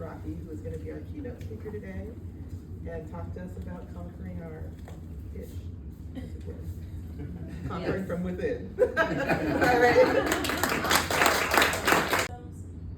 Rocky, who is going to be our keynote speaker today and talk to us about conquering our itch, as it were. Conquering from within. All right.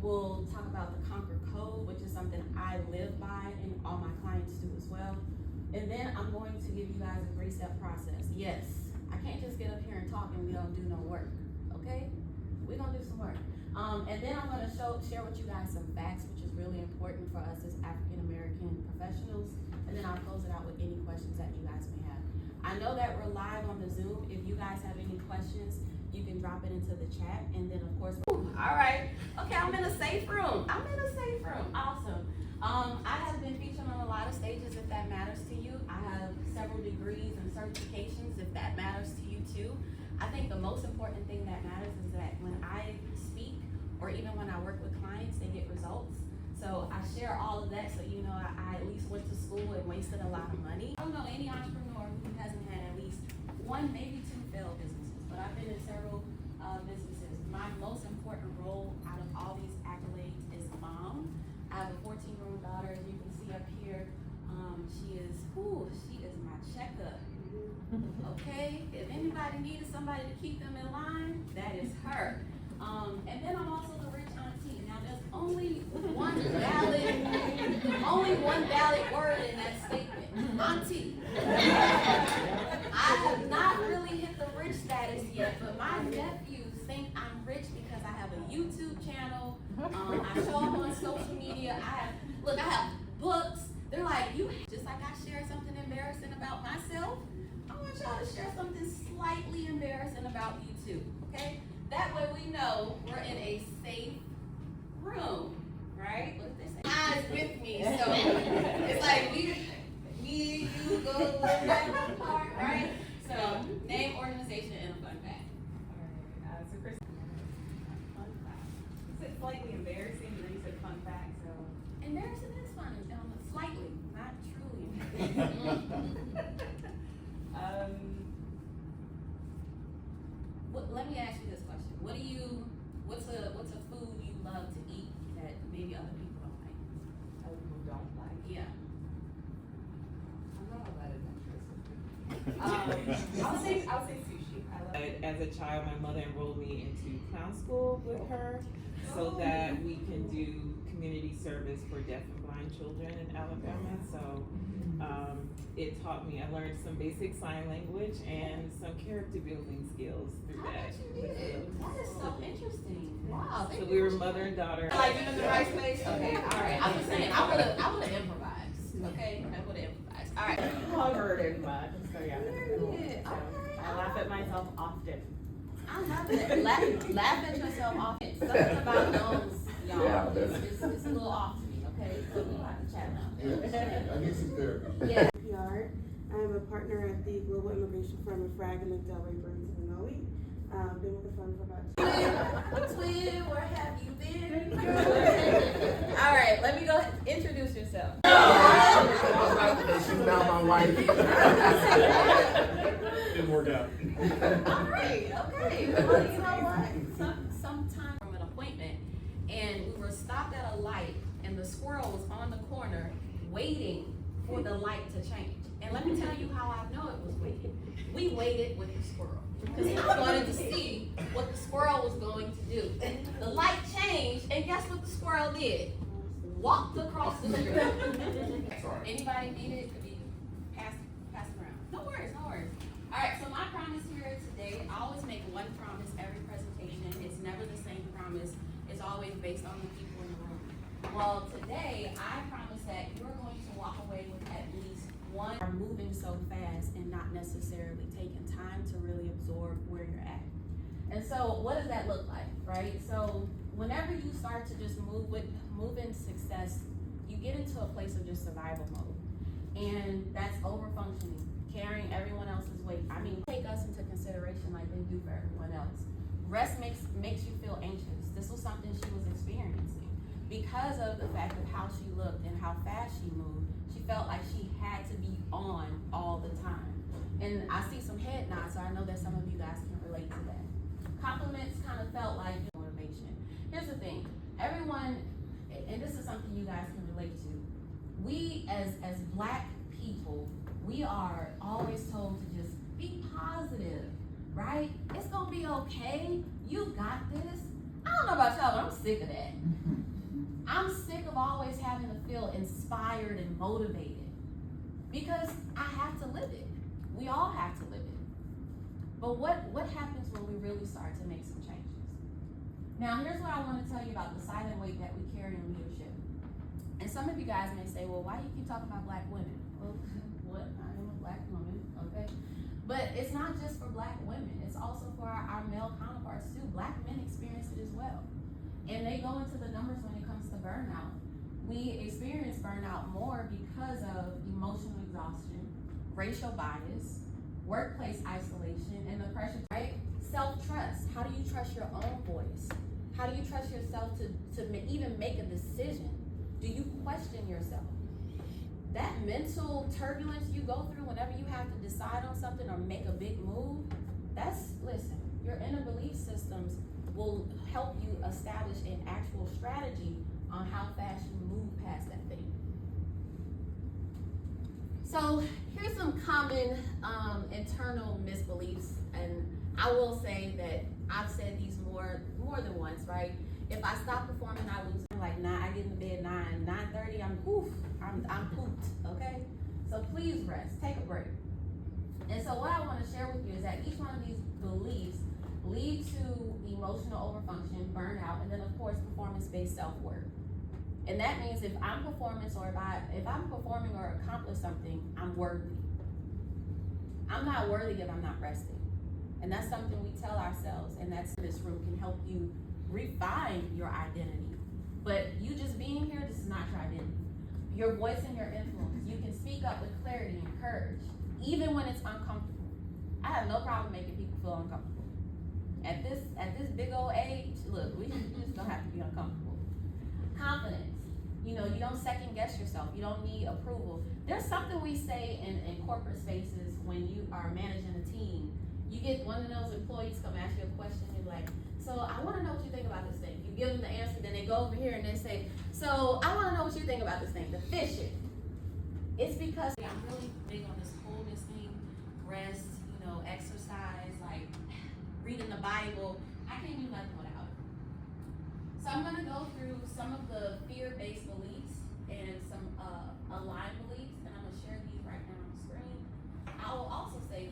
We'll talk about the Conquer Code, which is something I live by and all my clients do as well. And then I'm going to give you guys a 3-step process. Yes, I can't just get up here and talk and we don't do no work, okay? We're gonna do some work. And then I'm gonna share with you guys some facts, which is really important for us as African-American professionals. And then I'll close it out with any questions that you guys may have. I know that we're live on the Zoom. If you guys have any questions, you can drop it into the chat. And then of course, all right. Okay, I'm in a safe room. Awesome. I have been featured on a lot of stages if that matters to you. I have several degrees and certifications if that matters to you too. I think the most important thing that matters is that when I speak or even when I work with clients, they get results. So I share all of that so you know I at least went to school and wasted a lot of money. I don't know any entrepreneur who hasn't had at least 1, maybe 2 failed businesses, but I've been in several businesses. My most important role out of all these accolades is mom. I have a 14-year-old daughter, as you can see up here. She is my checkup. Okay, if anybody needed somebody to keep them in line, that is her. And then I'm also the rich auntie. Now there's only one valid word in that statement, auntie. I have not really hit the rich status yet, but my nephews think I'm rich because I have a YouTube channel. I show up on social media. I have books. They're like, just like I share something embarrassing about myself, I want y'all to share something slightly embarrassing about you too, okay? That way we know we're in a safe room, right? What did they say? Eyes with me, so it's like me, you go with that part, right? So name, organization, and a fun fact. All right, so Chris, fun fact. You said slightly embarrassing, and then you said fun fact, so. Embarrassing is fun, slightly, not truly embarrassing. Let me ask you this question. What's a food you love to eat that maybe other people don't like? Other people don't like? Yeah. I'm not all that adventurous. I'll say sushi. I love it. As a child, my mother enrolled me into clown school with her so that we can do community service for deaf and blind children in Alabama. So it taught me, I learned some basic sign language and some character building skills through that. That is so interesting. Wow. So we were mother and daughter. Like you in the right space? Okay, all right. I'm just saying, I would have improvised. Okay, I would have improvised. All right. Covered in mud, so yeah. Period. So, I laugh at myself often. I love it. Laugh at yourself often. Something about those, y'all, Yeah, it's a little off to me, okay? So we'll have to chat now. I need some therapy. Yeah. I am a partner at the global immigration firm in Frag and Delray, Burlington, Illinois. Been with the firm for about 2 years. Twin, where have you been? All right, let me go ahead. Introduce yourself. She's now my wife. Didn't work out. All right, okay. Well, you know what? Sometime from an appointment, and we were stopped at a light, and the squirrel was on the corner waiting for the light to change. And let me tell you how I know it was waiting. We waited with the squirrel because I wanted to see what the squirrel was going to do. The light changed, and guess what the squirrel did? Walked across the street. Anybody need it? Could be passed around. No worries. All right, so my promise here today, I always make one promise every presentation. It's never the same promise. It's always based on the people in the room. Well, today, I promise that you're going to walk away with at least one. Are moving so fast and not necessarily taking time to really absorb where you're at. And so what does that look like, right? So whenever you start to just move in success, you get into a place of just survival mode. And that's over-functioning, carrying everyone else's weight. I mean, take us into consideration like they do for everyone else. Rest makes you feel anxious. This was something she was experiencing. Because of the fact of how she looked and how fast she moved, she felt like she had to be on all the time. And I see some head nods, so I know that some of you guys can relate to that. Compliments kind of felt like motivation. Here's the thing, everyone, and this is something you guys can relate to. We as Black people, we are always told to just be positive, right? It's gonna be okay. You got this. I don't know about y'all, but I'm sick of that. I'm sick of always having to feel inspired and motivated because I have to live it. We all have to live it. But what happens when we really start to make some changes? Now, here's what I want to tell you about the silent weight that we carry in leadership. And some of you guys may say, well, why do you keep talking about Black women? Well, what? I am a Black woman, okay? But it's not just for Black women. It's also for our male counterparts too. Black men experience it as well. And they go into the numbers when it comes to burnout. We experience burnout more because of emotional exhaustion, racial bias, workplace isolation, and the pressure, right? Self-trust. How do you trust your own voice? How do you trust yourself to even make a decision? Do you question yourself? That mental turbulence you go through whenever you have to decide on something or make a big move, listen, your inner belief systems will help you establish an actual strategy on how fast you move past that thing. So here's some common internal misbeliefs, and I will say that I've said these more than once, right? If I stop performing, I lose. Like I get into bed 9:30, I'm pooped, okay? So please rest, take a break. And so what I want to share with you is that each one of these beliefs lead to emotional overfunction, burnout, and then of course performance-based self-worth. And that means if I'm performing or accomplish something, I'm worthy. I'm not worthy if I'm not resting. And that's something we tell ourselves, and that's this room can help you refine your identity. But you just being here, this is not your identity. Your voice and your influence. You can speak up with clarity and courage, even when it's uncomfortable. I have no problem making people feel uncomfortable. At this big old age, look, we just don't have to be uncomfortable. Confidence. You know, you don't second guess yourself. You don't need approval. There's something we say in corporate spaces when you are managing a team. You get one of those employees come ask you a question, you're like, so I want to know what you think about this thing. You give them the answer, then they go over here and they say, so I want to know what you think about this thing, the fish it. It's because I'm really big on this wholeness thing, rest, exercise, like reading the Bible. I can't do nothing without it. So I'm going to go through some of the fear-based beliefs and some aligned beliefs, and I'm going to share these right now on the screen. I will also say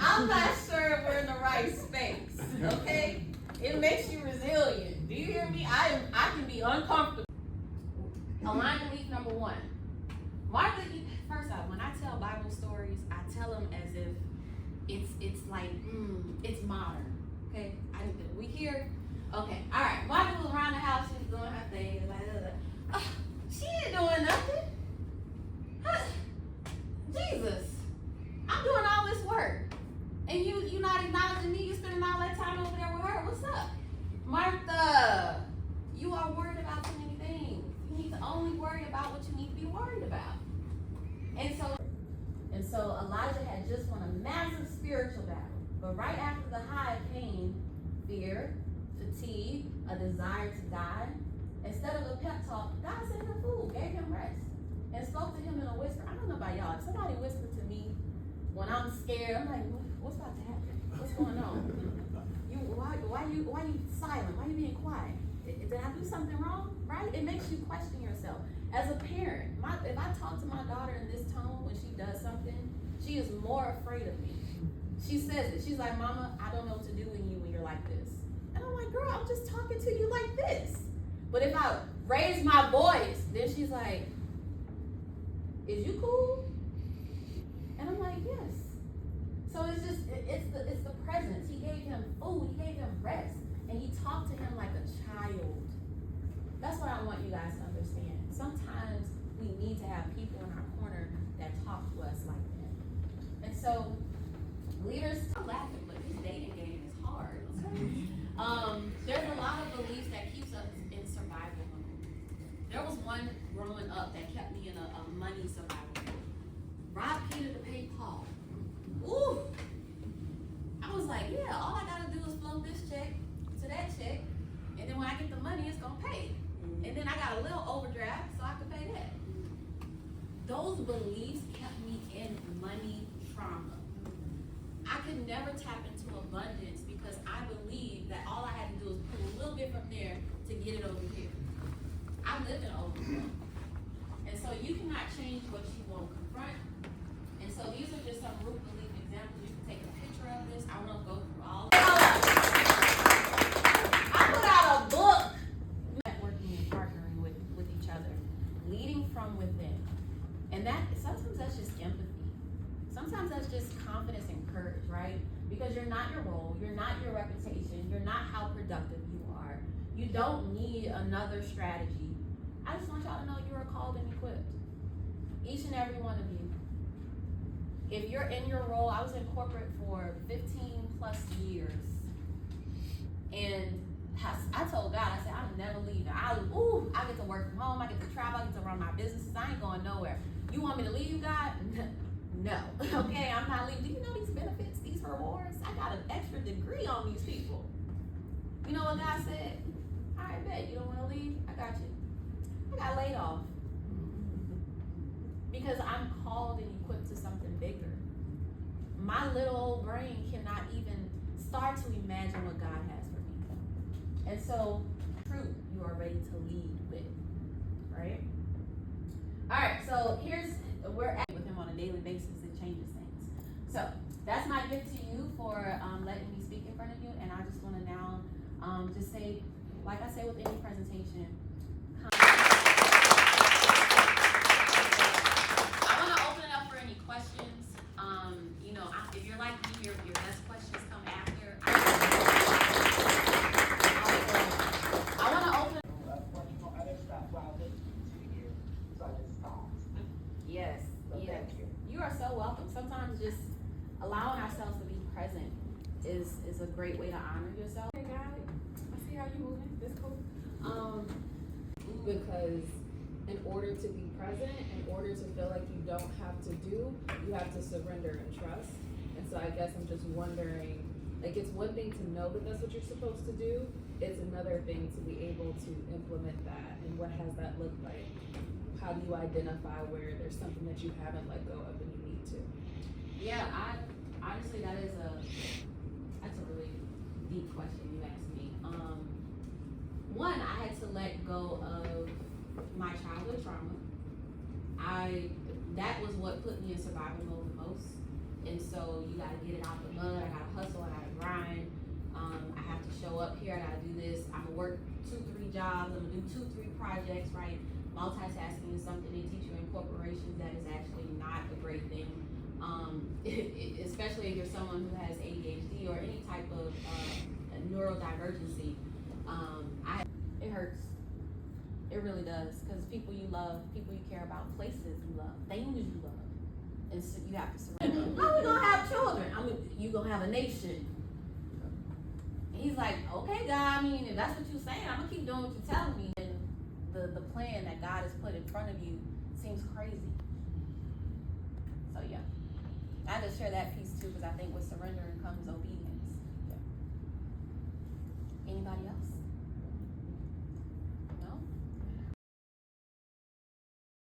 I'm not sure if we're in the right space, okay? It makes you resilient. Do you hear me? I can be uncomfortable. Aligned belief number one. First off, when I tell Bible stories, I tell them as if it's like, it's modern, okay? We here? Okay, all right. Martha was around the house, she was doing her thing, she ain't doing nothing. Jesus, I'm doing all this work, and you not acknowledging me. You spending all that time over there with her. What's up, Martha? You are worried about too many things. You need to only worry about what you need to be worried about. And so Elijah had just won a massive spiritual battle, but right after the high came fear, fatigue, a desire to die. Instead of a pep talk, God sent him food, gave him rest, and spoke to him in a whisper. I don't know about y'all. If somebody whispered to me when I'm scared, I'm like, what's about to happen? What's going on? Why you silent? Why you being quiet? Did I do something wrong? Right? It makes you question yourself. As a parent, if I talk to my daughter in this tone when she does something, she is more afraid of me. She says it. She's like, Mama, I don't know what to do with you when you're like this. And I'm like, girl, I'm just talking to you like this. But if I raise my voice, then she's like, is you cool? And I'm like, yes. So it's the presence. He gave him food, he gave him rest, and he talked to him like a child. That's what I want you guys to understand. Sometimes we need to have people in our corner that talk to us like that. And so leaders, I'm laughing, but this dating game is hard. There's a lot of beliefs that keeps us in survival mode. There was one growing up that kept me in a money survival mode. Rob Peter to pay Paul. Ooh! I was like, yeah, all I gotta do is float this check to that check, and then when I get the money, then I got a little overdraft so I could pay that. Those beliefs kept me in money trauma. I could never tap into abundance because I believed that all I had to do was pull a little bit from there to get it over here. I lived in overflow. And so you cannot change what you won't confront. And so these are just some root belief examples. You can take a picture of this. I won't go through all of it. I put out a book. Networking and partnering with each other. Leading from within. And that sometimes that's just empathy. Sometimes that's just confidence and courage, right? Because you're not your role, you're not your reputation, you're not how productive you are. You don't need another strategy. I just want y'all to know you are called and equipped. Each and every one of you. If you're in your role, I was in corporate for 15 plus years. And I told God, I said, I'm never leaving. I get to work from home, I get to travel, I get to run my businesses, I ain't going nowhere. You want me to leave, God? No. Okay, I'm not leaving. Do you know these benefits, these rewards? I got an extra degree on these people. You know what God said? All right, bet. You don't want to leave? I got you. I got laid off. Because I'm called and equipped to something bigger. My little old brain cannot even start to imagine what God has for me. And so, truth you are ready to lead with, right? All right, so we're at with him on a daily basis. It changes things. So that's my gift to you for letting me speak in front of you. And I just want to now just say, like I say with any presentation, I want to open it up for any questions. If you're like me, your best questions come after. I want to open. Yes, yes. You are so welcome. Sometimes just allowing ourselves to be present is a great way to honor yourself. Hey, got it. I see how you moving. That's cool. Because in order to be present, in order to feel like you don't have to do, you have to surrender and trust. And so I guess I'm just wondering, like, it's one thing to know that that's what you're supposed to do. It's another thing to be able to implement that. And what has that looked like? How do you identify where there's something that you haven't let go of and you need to? Yeah, honestly that's a really deep question you asked me. One, I had to let go of my childhood trauma. That was what put me in survival mode the most. And so you gotta get it out the mud, I gotta hustle, I gotta grind. I have to show up here, I gotta do this. I'm gonna work 2-3 jobs, I'm gonna do 2-3 projects, right? Multitasking is something they teach you in corporations that is actually not a great thing. Especially if you're someone who has ADHD or any type of neurodivergency. It hurts. It really does. Because people you love, people you care about, places you love, things you love. And so you have to surrender. How are we going to have children? You going to have a nation. And he's like, okay, God, if that's what you're saying, I'm going to keep doing what you're telling me. And the plan that God has put in front of you seems crazy. So yeah, I just share that piece too because I think with surrendering comes obedience. Yeah. Anybody else?